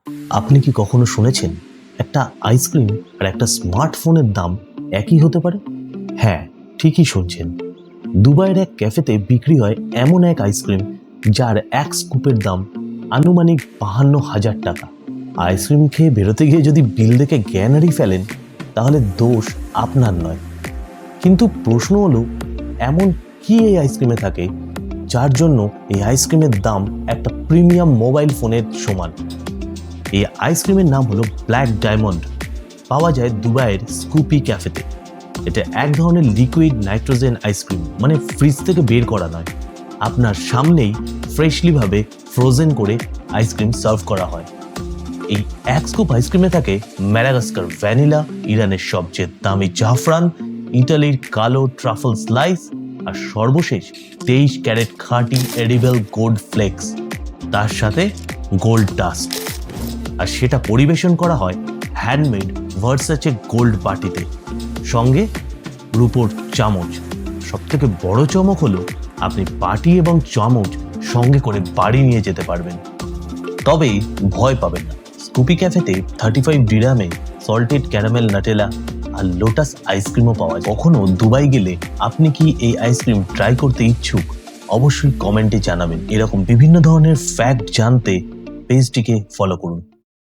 আপনি কি কখনো শুনেছেন একটা আইসক্রিম আর একটা স্মার্টফোনের দাম একই হতে পারে? হ্যাঁ, ঠিকই শুনছেন। দুবাইয়ের এক ক্যাফেতে বিক্রি হয় এমন এক আইসক্রিম যার এক স্কুপের দাম আনুমানিক 52,000 টাকা। আইসক্রিম খেয়ে বেরোতে গিয়ে যদি বিল দেখে জ্ঞান হারিয়ে ফেলেন, তাহলে দোষ আপনার নয়। কিন্তু প্রশ্ন হলো, এমন কি এই আইসক্রিমে থাকে যার জন্য এই আইসক্রিমের দাম একটা প্রিমিয়াম মোবাইল ফোনের সমান? এই আইসক্রিমের নাম হলো ব্ল্যাক ডায়মন্ড। পাওয়া যায় দুবাইয়ের স্কুপি ক্যাফেতে। এটা এক ধরনের লিকুইড নাইট্রোজেন আইসক্রিম, মানে ফ্রিজ থেকে বের করা নয়, আপনার সামনেই ফ্রেশলিভাবে ফ্রোজেন করে আইসক্রিম সার্ভ করা হয়। এই এক স্কুপ আইসক্রিমে থাকে ম্যাডাগাস্কার ভ্যানিলা, ইরানের সবচেয়ে দামি জাফরান, ইটালির কালো ট্রাফল স্লাইস, আর সর্বশেষ 23 ক্যারেট খাঁটি এডিবল গোল্ড ফ্লেক্স, তার সাথে গোল্ড ডাস্ট। আর সেটা পরিবেশন করা হয় হ্যান্ডমেড ভার্সাচে গোল্ড বাটিতে, সঙ্গে রূপোর চামচ। সবথেকে বড় চমক হলো আপনি বাটি এবং চামচ সঙ্গে করে বাড়ি নিয়ে যেতে পারবেন। তবে ভয় পাবেন না, স্কুপি ক্যাফেতে 35 ডিরামে সল্টেড ক্যারামেল নাটেলা আর লোটাস আইসক্রিমও পাওয়া যায়। কখনো দুবাই গেলে আপনি কি এই আইসক্রিম ট্রাই করতে ইচ্ছুক? অবশ্যই কমেন্টে জানাবেন। এরকম বিভিন্ন ধরনের ফ্যাক্ট জানতে পেজটিকে ফলো করুন।